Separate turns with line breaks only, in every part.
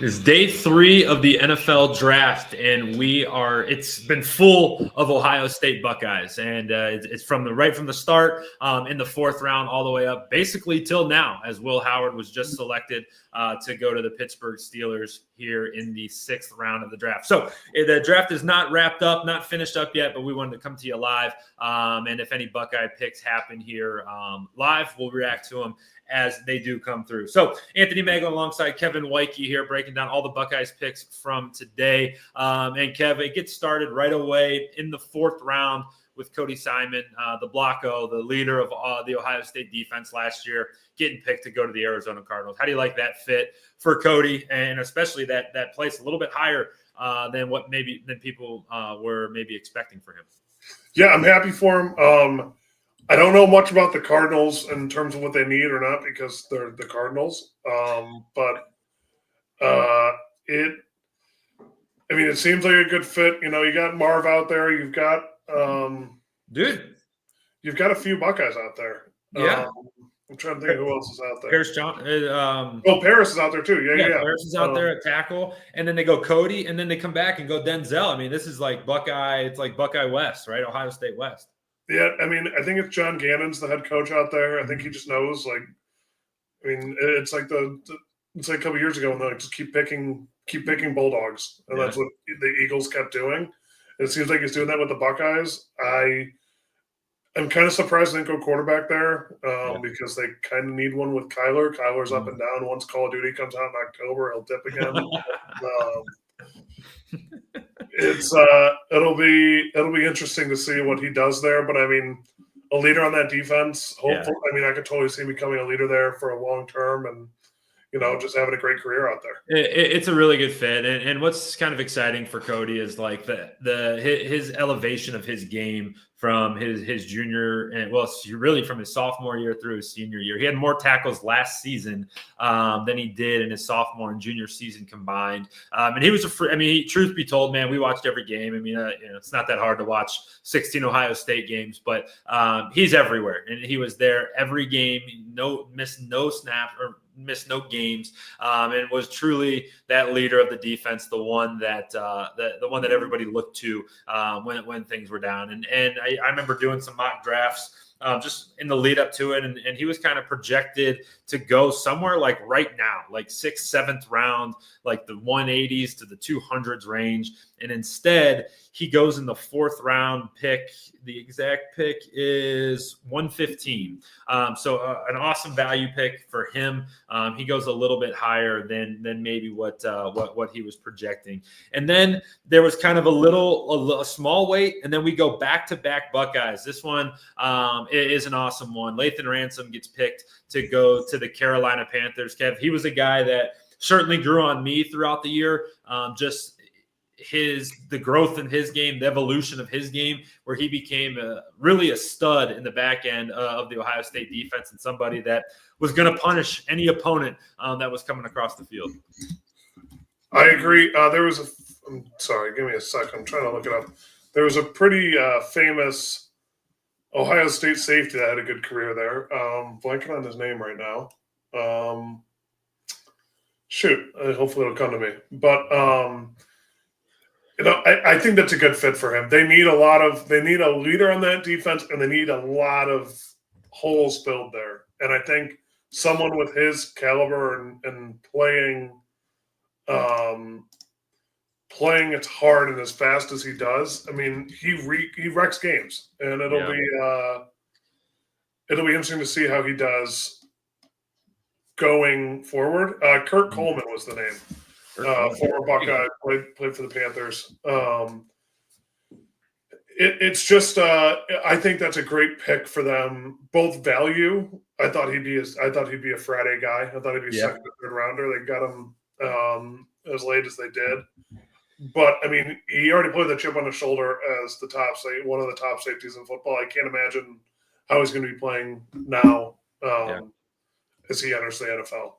It's day 3 of the NFL draft, and it's been full of Ohio State Buckeyes. And it's right from the start in the 4th round all the way up, basically till now, as Will Howard was just selected to go to the Pittsburgh Steelers here in the 6th round of the draft. So the draft is not wrapped up, not finished up yet, but we wanted to come to you live. And if any Buckeye picks happen here live, we'll react to them as they do come through. So Anthony Moeglin alongside Kevin Woidke here, breaking down all the Buckeyes picks from today. And Kev, it gets started right away in the 4th round with Cody Simon, the Blocko, the leader of the Ohio State defense last year, getting picked to go to the Arizona Cardinals. How do you like that fit for Cody, and especially that place a little bit higher than people were maybe expecting for him?
Yeah, I'm happy for him. I don't know much about the Cardinals in terms of what they need or not because they're the Cardinals. It seems like a good fit. You know, you got Marv out there. You've got you've got a few Buckeyes out there.
Yeah.
I'm trying to think of who else is out there.
Paris
is out there too. Yeah.
Paris is out there at tackle, and then they go Cody, and then they come back and go Denzel. I mean, this is like Buckeye. It's like Buckeye West, right? Ohio State West.
Yeah, I mean, I think it's John Gannon's the head coach out there. I think he just knows. It's like it's like a couple years ago when they just keep picking Bulldogs, and that's what the Eagles kept doing. It seems like he's doing that with the Buckeyes. I'm kind of surprised they didn't go quarterback there because they kind of need one with Kyler. Kyler's up and down. Once Call of Duty comes out in October, he'll dip again. It'll be interesting to see what he does there. But I mean, a leader on that defense. Hopefully, I could totally see him becoming a leader there for a long term, and just having a great career out there.
It's a really good fit, and what's kind of exciting for Cody is like his elevation of his game from his junior and really from his sophomore year through his senior year. He had more tackles last season than he did in his sophomore and junior season combined. And he was truth be told, man, we watched every game. I mean, it's not that hard to watch 16 Ohio State games, but he's everywhere, and he was there every game. Missed no snaps or missed no games, and was truly that leader of the defense, the one that everybody looked to when things were down. And I remember doing some mock drafts just in the lead up to it, and he was kind of projected to go somewhere like right now, like 6th, 7th round, like the 180s to the 200s range. And instead, he goes in the 4th round pick. The exact pick is 115. So an awesome value pick for him. He goes a little bit higher than maybe what he was projecting. And then there was kind of a small wait, and then we go back-to-back Buckeyes. This one is an awesome one. Lathan Ransom gets picked to go to the Carolina Panthers. Kev, he was a guy that certainly grew on me throughout the year. The growth in his game, the evolution of his game, where he became really a stud in the back end of the Ohio State defense, and somebody that was going to punish any opponent that was coming across the field.
I agree. I'm sorry, give me a second. I'm trying to look it up. There was a pretty famous Ohio State safety that had a good career there. Blanking on his name right now. Hopefully it'll come to me. But I think that's a good fit for him. They need a leader on that defense, and they need a lot of holes filled there. And I think someone with his caliber and playing as hard and as fast as he does, I mean, he wrecks games, and it'll be interesting to see how he does going forward. Kurt Coleman was the name. Former Buckeye, played for the Panthers. It's just I think that's a great pick for them. Both value. I thought he'd be a Friday guy. I thought he'd be a second or third rounder. They got him as late as they did. But I mean, he already put the chip on his shoulder as one of the top safeties in football. I can't imagine how he's going to be playing now as he enters the NFL.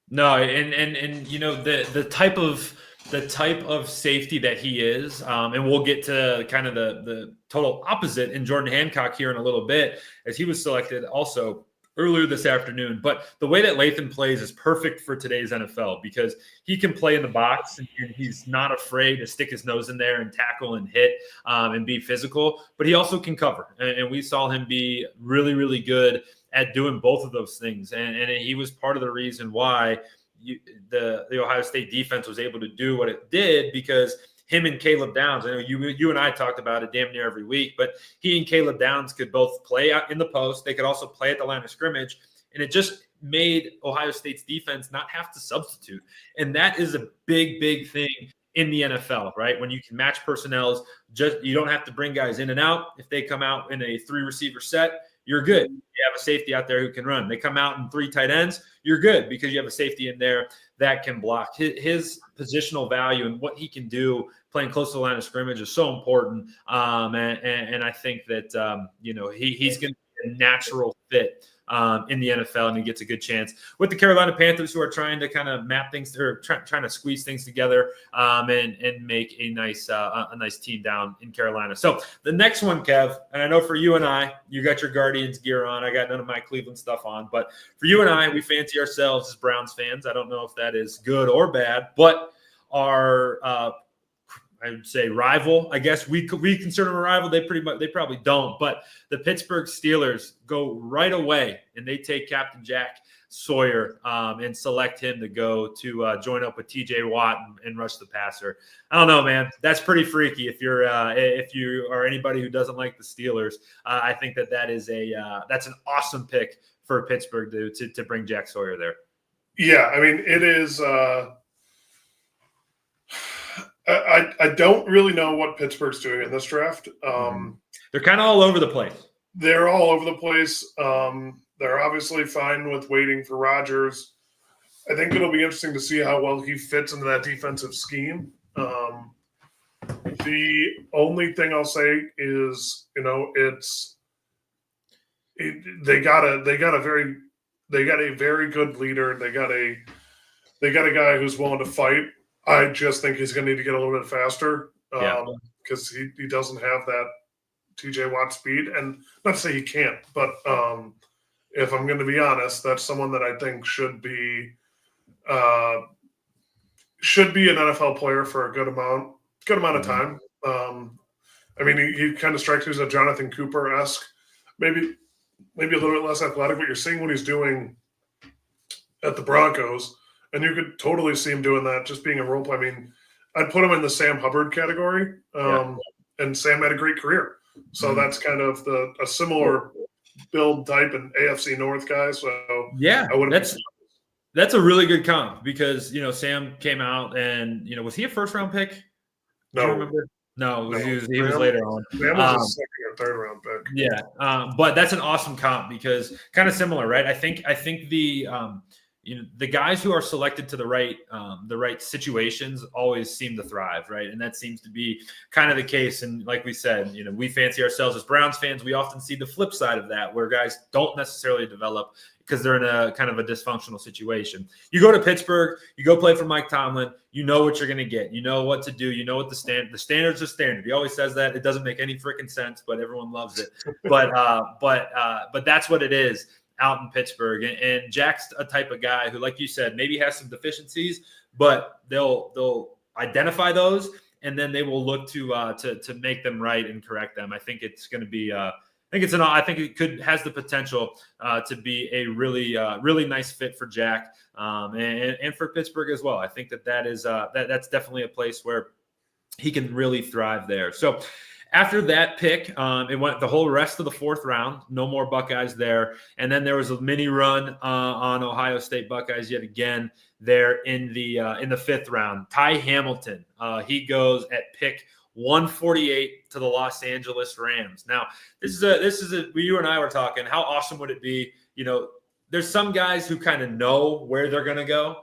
No, and the type of safety that he is, and we'll get to kind of the total opposite in Jordan Hancock here in a little bit, as he was selected also earlier this afternoon. But the way that Lathan plays is perfect for today's NFL because he can play in the box and he's not afraid to stick his nose in there and tackle and hit and be physical. But he also can cover. And we saw him be really, really good at doing both of those things. And he was part of the reason why the Ohio State defense was able to do what it did, because him and Caleb Downs, I know you and I talked about it damn near every week, but he and Caleb Downs could both play out in the post. They could also play at the line of scrimmage, and it just made Ohio State's defense not have to substitute. And that is a big, big thing in the NFL, right? When you can match personnels, you don't have to bring guys in and out. If they come out in a 3-receiver set, you're good. You have a safety out there who can run. They come out in 3 tight ends, you're good because you have a safety in there that can block. His positional value and what he can do playing close to the line of scrimmage is so important. And I think that, he's going to be a natural fit in the NFL, and he gets a good chance with the Carolina Panthers, who are trying to kind of map things or trying to squeeze things together and make a nice team down in Carolina. So the next one, Kev, and I know for you and I, you got your Guardians gear on. I got none of my Cleveland stuff on, but for you and I, we fancy ourselves as Browns fans. I don't know if that is good or bad, but our I would say rival. I guess we consider them a rival. They probably don't. But the Pittsburgh Steelers go right away and they take Captain Jack Sawyer and select him to go to join up with T.J. Watt and rush the passer. I don't know, man. That's pretty freaky. If you are anybody who doesn't like the Steelers, I think that is that's an awesome pick for Pittsburgh to bring Jack Sawyer there.
Yeah, I mean it is. I don't really know what Pittsburgh's doing in this draft.
They're kind of all over the place.
They're all over the place. They're obviously fine with waiting for Rodgers. I think it'll be interesting to see how well he fits into that defensive scheme. The only thing I'll say is, they got a very good leader. They got a guy who's willing to fight. I just think he's going to need to get a little bit faster because he doesn't have that TJ Watt speed. And not to say he can't, but if I'm going to be honest, that's someone that I think should be an NFL player for a good amount of time. I mean, he kind of strikes me as a Jonathan Cooper-esque, maybe a little bit less athletic, but you're seeing what he's doing at the Broncos. And you could totally see him doing that, just being a role play. I mean, I'd put him in the Sam Hubbard category, and Sam had a great career. So that's kind of a similar build type and AFC North guy. So
yeah, that's a really good comp because Sam came out and was he a first round pick?
No,
remember? No, he was later on.
Sam was a second or third round pick.
Yeah, but that's an awesome comp because kind of similar, right? I think the the guys who are selected to the right situations always seem to thrive, right? And that seems to be kind of the case. And like we said, we fancy ourselves as Browns fans. We often see the flip side of that, where guys don't necessarily develop because they're in a kind of a dysfunctional situation. You go to Pittsburgh, you go play for Mike Tomlin, you know what you're going to get. You know what to do. You know what the standard's a standard. He always says that. It doesn't make any freaking sense, but everyone loves it. But that's what it is out in Pittsburgh. And Jack's a type of guy who, like you said, maybe has some deficiencies, but they'll identify those and then they will look to make them right and correct them. I think it's going to be I think it has the potential to be a really nice fit for Jack and for Pittsburgh as well. I think that's definitely a place where he can really thrive there. So after that pick, it went the whole rest of the fourth round. No more Buckeyes there. And then there was a mini run on Ohio State Buckeyes yet again there in the fifth round. Ty Hamilton, he goes at pick 148 to the Los Angeles Rams. Now, this is you and I were talking. How awesome would it be? There's some guys who kind of know where they're going to go,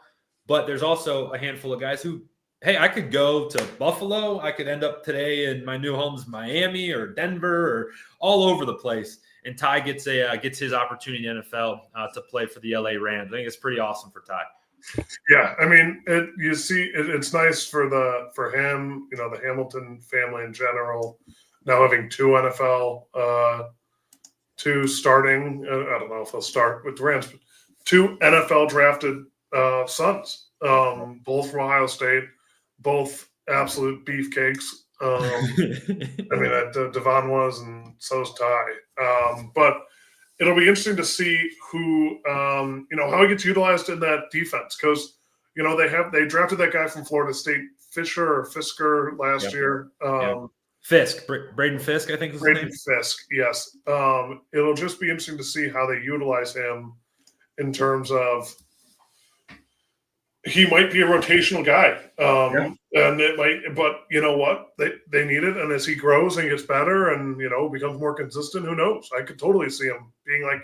but there's also a handful of guys who, hey, I could go to Buffalo. I could end up today in my new home's Miami or Denver or all over the place. And Ty gets his opportunity in the NFL to play for the LA Rams. I think it's pretty awesome for Ty.
Yeah, I mean, it's nice for him, the Hamilton family in general. Now having two NFL to starting. I don't know if they'll start with the Rams, but 2 NFL drafted sons, both from Ohio State, both absolute beefcakes. I mean, Devon was, and so is Ty. But it'll be interesting to see who, how he gets utilized in that defense, because they drafted that guy from Florida State, Fisker last year.
Fisk, Braden Fisk, I think is his name.
Fisk, yes. It'll just be interesting to see how they utilize him in terms of he might be a rotational guy. And it might, but you know what? They need it. And as he grows and gets better and, becomes more consistent, who knows? I could totally see him being like,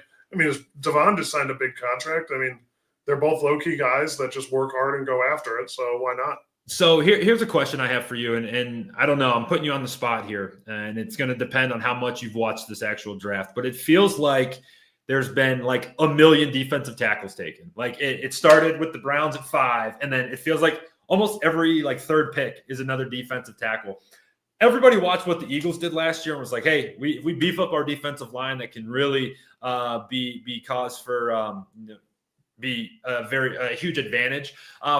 Devon just signed a big contract. I mean, they're both low-key guys that just work hard and go after it. So why not?
So here's a question I have for you, and I don't know, I'm putting you on the spot here, and it's going to depend on how much you've watched this actual draft, but it feels like there's been like a million defensive tackles taken. Like it started with the Browns at 5, and then it feels like almost every third pick is another defensive tackle. Everybody watched what the Eagles did last year and was like, hey, we beef up our defensive line that can really be cause for be a huge advantage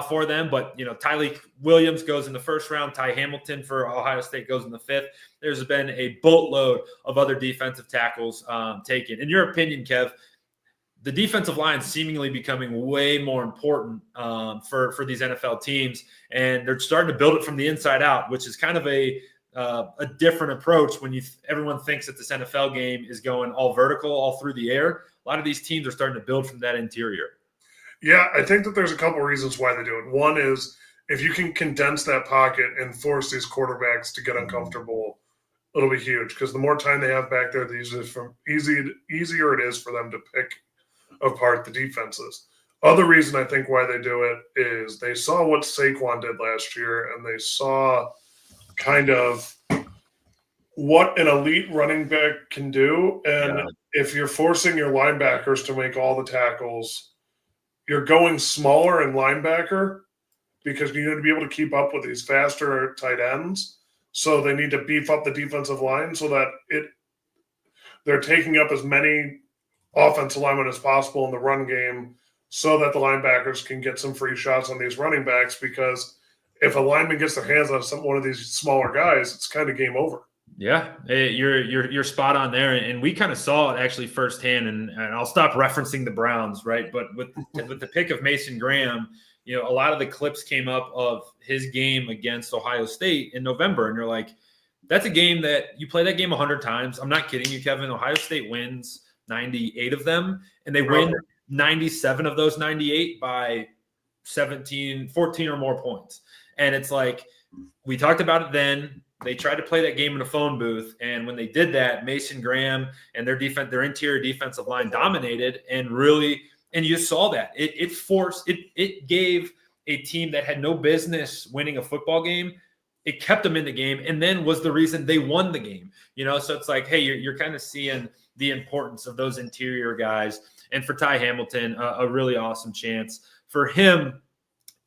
for them. But, Tyleik Williams goes in the first round. Ty Hamilton for Ohio State goes in the 5th. There's been a boatload of other defensive tackles taken. In your opinion, Kev, the defensive line is seemingly becoming way more important for these NFL teams, and they're starting to build it from the inside out, which is kind of a different approach when everyone thinks that this NFL game is going all vertical, all through the air. A lot of these teams are starting to build from that interior.
Yeah, I think that there's a couple reasons why they do it. One is if you can condense that pocket and force these quarterbacks to get uncomfortable, it'll be huge, because the more time they have back there, the easier it is for them to pick apart the defenses. Other reason I think why they do it is they saw what Saquon did last year, and they saw kind of what an elite running back can do. And if you're forcing your linebackers to make all the tackles, you're going smaller in linebacker because you need to be able to keep up with these faster tight ends. So they need to beef up the defensive line so that they're taking up as many offensive linemen as possible in the run game, so that the linebackers can get some free shots on these running backs. Because if a lineman gets their hands on one of these smaller guys, it's kind of game over.
Yeah, you're spot on there, and we kind of saw it actually firsthand. And I'll stop referencing the Browns, right? But with the pick of Mason Graham, a lot of the clips came up of his game against Ohio State in November, and you're like, that's a game that you play that game 100 times. I'm not kidding you, Kevin. Ohio State wins 98 of them, and they win 97 of those 98 by 14 or more points. And it's like, we talked about it then. They tried to play that game in a phone booth, and when they did that, Mason Graham and their interior defensive line dominated, and you saw that it gave a team that had no business winning a football game. It kept them in the game, and then was the reason they won the game. So it's like, hey, you're kind of seeing the importance of those interior guys. And for Ty Hamilton, a really awesome chance for him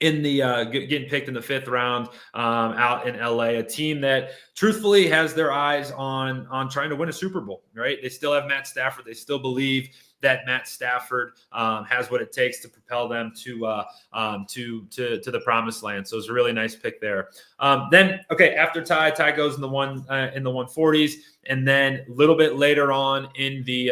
in the getting picked in the 5th round out in LA, a team that truthfully has their eyes on trying to win a Super Bowl, right? They still have Matt Stafford. They still believe that Matt Stafford has what it takes to propel them to the promised land. So it's a really nice pick there. Then after Ty goes in the 140s, and then a little bit later on in the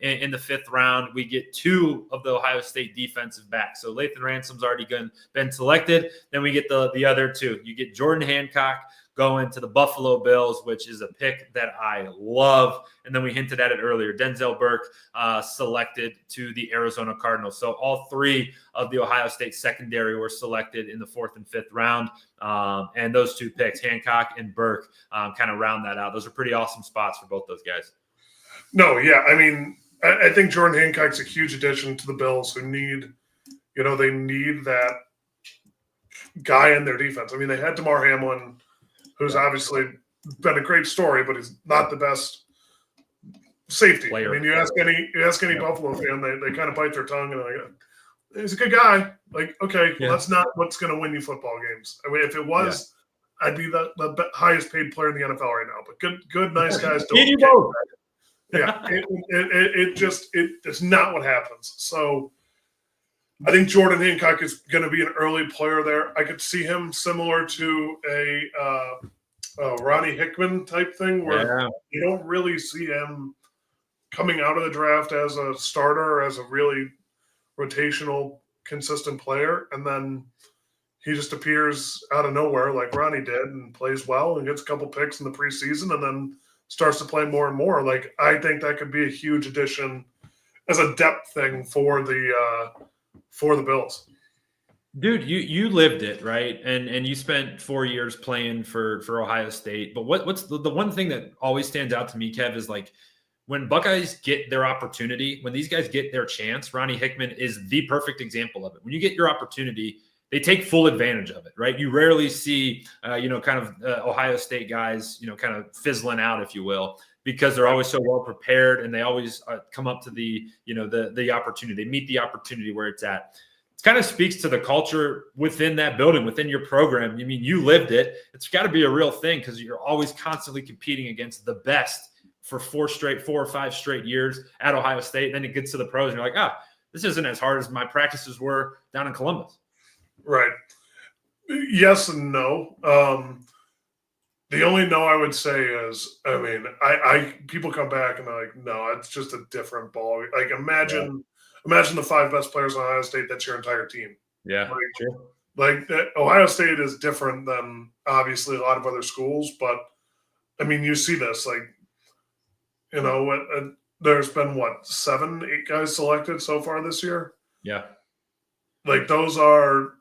5th round, we get 2 of the Ohio State defensive backs. So Lathan Ransom's already been selected. Then we get the other 2. You get Jordan Hancock going to the Buffalo Bills, which is a pick that I love. And then we hinted at it earlier. Denzel Burke selected to the Arizona Cardinals. So all 3 of the Ohio State secondary were selected in the 4th and 5th round. And those 2 picks, Hancock and Burke, kind of round that out. Those are pretty awesome spots for both those guys.
No, yeah. I mean, I think Jordan Hancock's a huge addition to the Bills, who need that guy in their defense. I mean, they had Damar Hamlin, who's obviously been a great story, but he's not the best safety player. I mean, you ask any Buffalo fan, they kind of bite their tongue and they're like, he's a good guy. Like, okay, well, that's not what's going to win you football games. I mean, if it was, I'd be the highest paid player in the NFL right now. But good, nice guys don't. Yeah, it's not what happens. So I think Jordan Hancock is going to be an early player there. I could see him similar to a Ronnie Hickman type thing, where you don't really see him coming out of the draft as a starter or as a really rotational, consistent player, and then he just appears out of nowhere like Ronnie did and plays well and gets a couple picks in the preseason and then starts to play more and more. Like, I think that could be a huge addition as a depth thing for the Bills.
Dude, you lived it, right? And you spent 4 years playing for Ohio State. But what's the one thing that always stands out to me, Kev, is like when Buckeyes get their opportunity, when these guys get their chance, Ronnie Hickman is the perfect example of it. When you get your opportunity, they take full advantage of it, right? You rarely see, Ohio State guys, kind of fizzling out, if you will, because they're always so well prepared and they always come up to the opportunity. They meet the opportunity where it's at. It kind of speaks to the culture within that building, within your program. I mean, you lived it. It's got to be a real thing because you're always constantly competing against the best for 4 or 5 straight years at Ohio State. Then it gets to the pros and you're like, this isn't as hard as my practices were down in Columbus.
Right. Yes and no. The only no I would say is, I mean, I people come back and they're like, no, it's just a different ball. Like, imagine the 5 best players in Ohio State. That's your entire team.
Yeah.
Like Ohio State is different than obviously a lot of other schools, but I mean, you see this, like, there's been 7, 8 guys selected so far this year.
Yeah.
Like, those are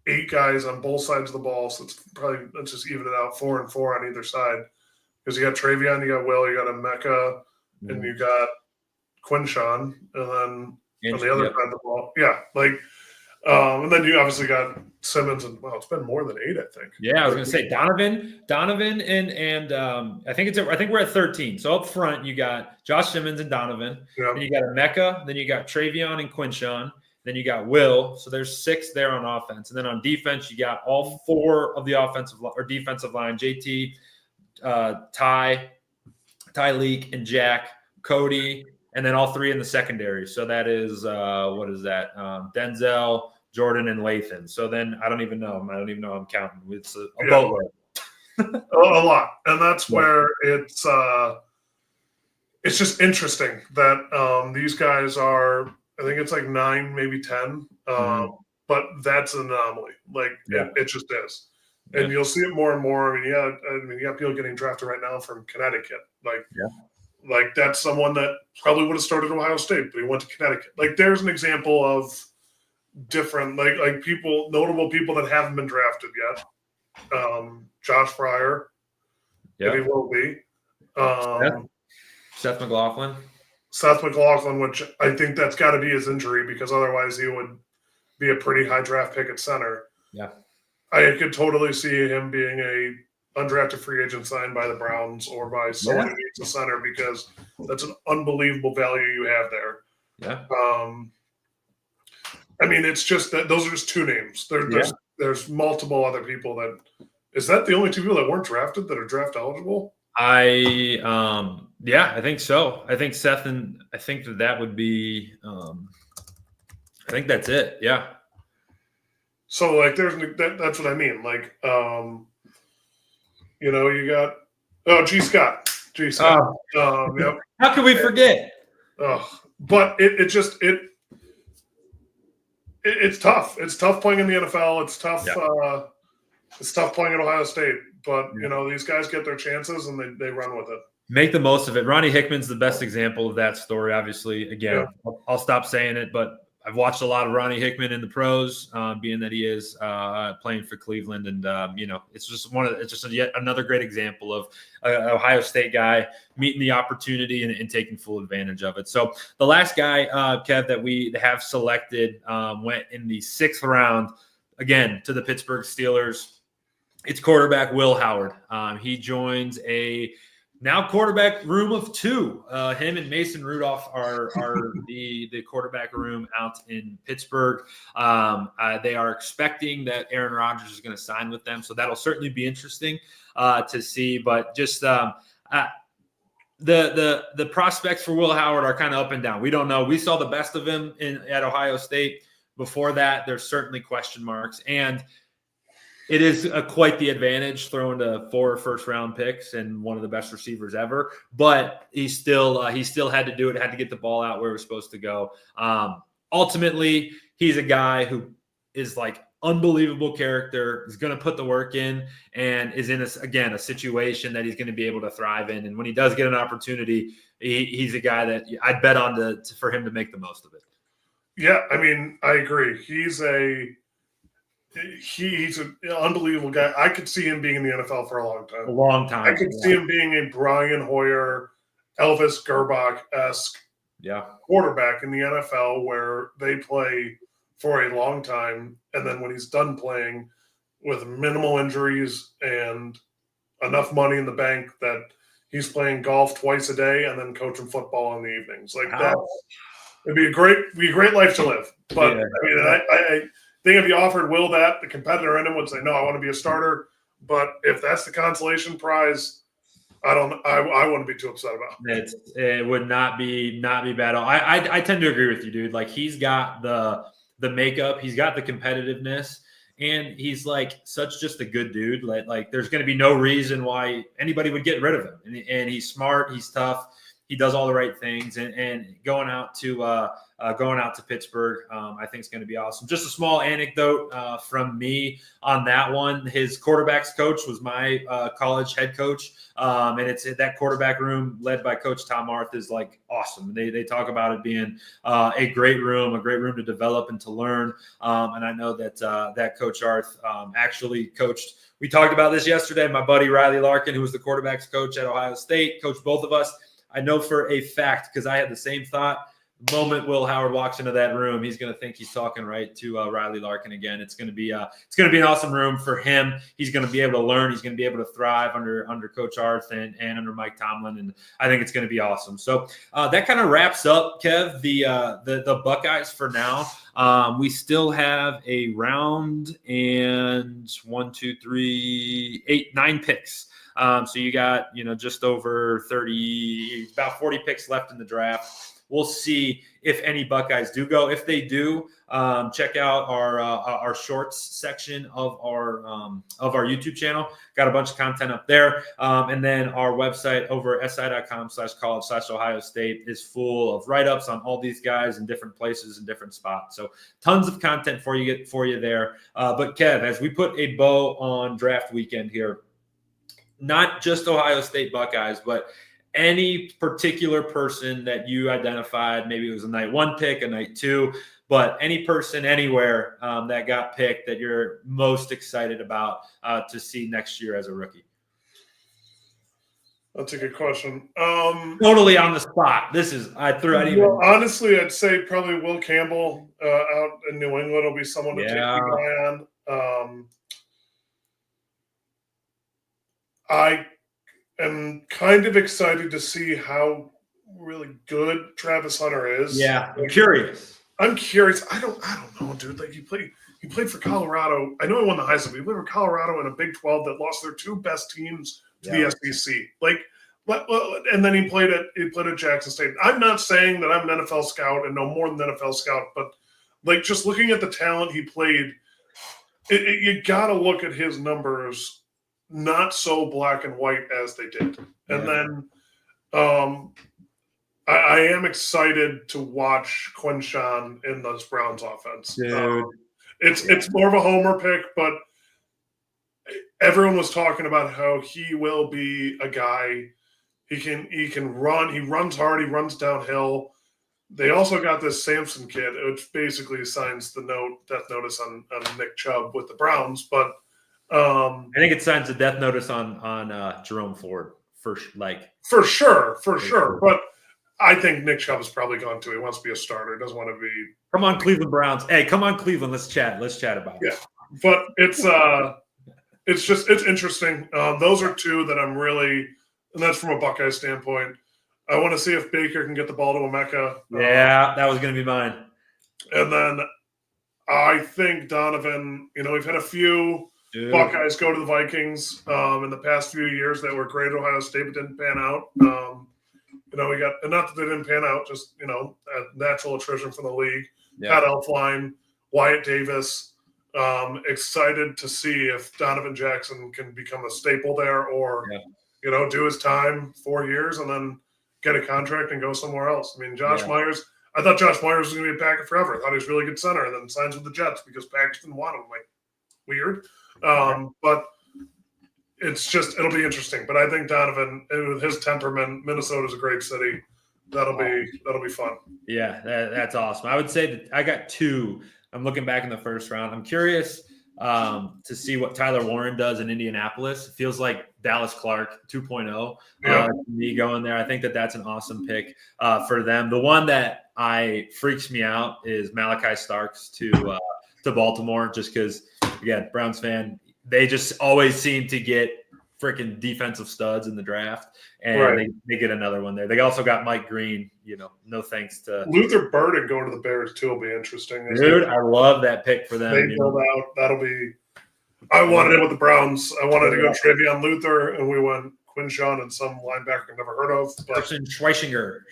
8 guys on both sides of the ball. So let's just even it out 4 and 4 on either side. Because you got Travion, you got Will, you got Emeka, and you got Quinshawn, and then on the other side of the ball. Yeah. Like, and then you obviously got Simmons, and it's been more than 8, I think.
Yeah, I was gonna say Donovan, and I think we're at 13. So up front, you got Josh Simmons and Donovan.
Yeah.
Then you got Emeka, then you got Travion and Quinshawn. Then you got Will. So there's 6 there on offense. And then on defense, you got all 4 of the defensive line, JT, Ty Leak, and Jack, Cody, and then all 3 in the secondary. So that is, what is that? Denzel, Jordan, and Lathan. So then I don't even know. I'm counting. It's a boatload.
A lot. And that's where it's just interesting that these guys are, I think it's like 9, maybe 10. But that's an anomaly. Like, it just is. And you'll see it more and more. I mean, you got people getting drafted right now from Connecticut. Like that's someone that probably would have started Ohio State, but he went to Connecticut. Like, there's an example of different, like notable people that haven't been drafted yet. Josh Fryer, that he will be.
Seth McLaughlin,
which I think that's got to be his injury, because otherwise he would be a pretty high draft pick at center.
Yeah.
I could totally see him being a undrafted free agent signed by the Browns or by someone who needs a center, because that's an unbelievable value you have there.
Yeah.
I mean, it's just that those are just 2 names. There's multiple other people that – is that the only 2 people that weren't drafted that are draft eligible?
I think so. I think Seth, and I think that would be I think that's it. Yeah.
So, like, that's what I mean. Like, you got G. Scott. Yep.
How could we forget?
But it's tough. It's tough playing in the NFL. It's tough. Yeah. It's tough playing at Ohio State. But these guys get their chances and they run with it.
Make the most of it. Ronnie Hickman's the best example of that story. Obviously, again, I'll stop saying it, but I've watched a lot of Ronnie Hickman in the pros, being that he is playing for Cleveland, and it's just yet another great example of an Ohio State guy meeting the opportunity and taking full advantage of it. So the last guy, Kev, that we have selected went in the 6th round, again, to the Pittsburgh Steelers. It's quarterback Will Howard. He joins a now quarterback room of 2. Him and Mason Rudolph are the quarterback room out in Pittsburgh. They are expecting that Aaron Rodgers is going to sign with them, so that'll certainly be interesting to see. But just the prospects for Will Howard are kind of up and down. We don't know. We saw the best of him at Ohio State. Before that, there's certainly question marks, and it is quite the advantage throwing to 4 first-round picks and one of the best receivers ever. But he still had to do it. Had to get the ball out where it was supposed to go. Ultimately, he's a guy who is like unbelievable character. Is going to put the work in and is in a situation that he's going to be able to thrive in. And when he does get an opportunity, he's a guy that I'd bet on for him to make the most of it.
Yeah, I mean, I agree. He's an unbelievable guy. I could see him being in the NFL for a long time.
A long time.
I could see him being a Brian Hoyer, Elvis Gerbach-esque quarterback in the NFL where they play for a long time, and then when he's done playing with minimal injuries and enough money in the bank that he's playing golf twice a day and then coaching football in the evenings. Like that. It'd be a great life to live. But I mean, I think if you offered Will that, the competitor in him would say, "No, I want to be a starter." But if that's the consolation prize, I wouldn't be too upset about it.
It would not be bad at all. I tend to agree with you, dude. Like he's got the makeup, he's got the competitiveness, and he's like such just a good dude. Like there's going to be no reason why anybody would get rid of him. And he's smart, he's tough. He does all the right things, and going out to Pittsburgh, I think it's going to be awesome. Just a small anecdote from me on that one. His quarterback's coach was my college head coach, and it's that quarterback room led by Coach Tom Arth is like awesome. They talk about it being a great room to develop and to learn. And I know that Coach Arth actually coached. We talked about this yesterday. My buddy Riley Larkin, who was the quarterback's coach at Ohio State, coached both of us. I know for a fact because I had the same thought. The moment Will Howard walks into that room, he's going to think he's talking right to Riley Larkin again. It's going to be an awesome room for him. He's going to be able to learn. He's going to be able to thrive under Coach Arth and under Mike Tomlin, and I think it's going to be awesome. So that kind of wraps up, Kev, the Buckeyes for now. We still have a round and 1, 2, 3, 8, 9 picks. So you got, just over 30, about 40 picks left in the draft. We'll see if any Buckeyes do go. If they do, check out our shorts section of our YouTube channel. Got a bunch of content up there. And then our website over at si.com/college/Ohio State is full of write-ups on all these guys in different places and different spots. So tons of content for you there. But Kev, as we put a bow on draft weekend here, not just Ohio State Buckeyes, but any particular person that you identified, maybe it was a night 1 pick, a night 2, but any person anywhere that got picked that you're most excited about to see next year as a rookie?
That's a good question.
Totally on the spot.
Honestly, I'd say probably Will Campbell out in New England will be someone to take the eye on. I am kind of excited to see how really good Travis Hunter is.
Yeah, I'm curious.
I don't know, dude. Like he played for Colorado. I know he won the Heisman, but he played for Colorado in a Big 12 that lost their 2 best teams to the SEC. And then he played at Jackson State. I'm not saying that I'm an NFL scout and know more than an NFL scout, but like just looking at the talent he played, you got to look at his numbers not so black and white as they did. And then I am excited to watch Quinshawn in those Browns offense. It's more of a homer pick, but everyone was talking about how he will be a guy. He can run. He runs hard. He runs downhill. They also got this Sampson kid, which basically signs the death notice on Nick Chubb with the Browns, but
I think it signs a death notice on Jerome Ford for
sure. But I think Nick Chubb is probably going to. He wants to be a starter. He doesn't want to be.
Come on, Cleveland Browns. Hey, come on, Cleveland. Let's chat about it.
Yeah, but it's interesting. Those are 2 that I'm really, and that's from a Buckeye standpoint. I want to see if Baker can get the ball to Emeka.
Yeah, that was going to be mine.
And then I think Donovan. We've had a few. Buckeyes go to the Vikings in the past few years that were great at Ohio State but didn't pan out. We got, and not that they didn't pan out, just, natural attrition from the league.
Yeah.
Pat Elflein, Wyatt Davis. Excited to see if Donovan Jackson can become a staple there or, do his time 4 years and then get a contract and go somewhere else. I mean, Josh Myers, I thought Josh Myers was going to be a Packer forever. I thought he was a really good center and then signs with the Jets because Packers didn't want him. Like, weird. But it'll be interesting. But I think Donovan, with his temperament, Minnesota's a great city. That'll be fun.
Yeah, that's awesome. I would say that I got 2. I'm looking back in the first round. I'm curious to see what Tyler Warren does in Indianapolis. It feels like Dallas Clark 2.0. Me going there. I think that's an awesome pick for them. The one that freaks me out is Malachi Starks to Baltimore, just because, again, Browns fan, they just always seem to get freaking defensive studs in the draft, and they get another one there. They also got Mike Green. No thanks to
Luther Burden going to the Bears too will be interesting.
Dude, I love that pick for them.
They build out. That'll be. I wanted it with the Browns. I wanted to go Travion Luther, and we went Quinshawn and some linebacker I've never heard of.
Schweichinger.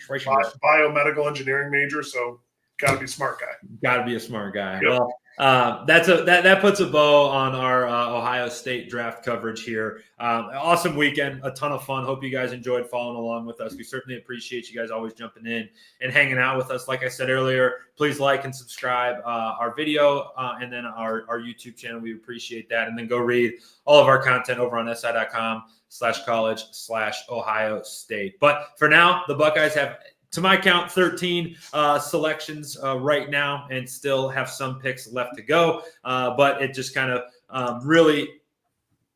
Biomedical engineering major, so got to be a smart guy.
Got to be a smart guy.
Yep.
Well, that puts a bow on our Ohio State draft coverage here. Awesome weekend, a ton of fun. Hope you guys enjoyed following along with us. We certainly appreciate you guys always jumping in and hanging out with us. Like I said earlier, please like and subscribe our video and then our YouTube channel. We appreciate that. And then go read all of our content over on si.com/college/Ohio State. But for now, the Buckeyes have, to my count, 13 selections right now and still have some picks left to go. But it just kind of really,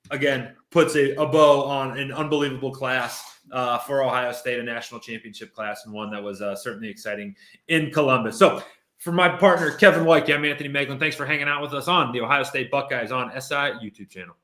again, puts a bow on an unbelievable class for Ohio State, a national championship class, and one that was certainly exciting in Columbus. So for my partner, Kevin Woidke, I'm Anthony Moeglin. Thanks for hanging out with us on the Ohio State Buckeyes on SI YouTube channel.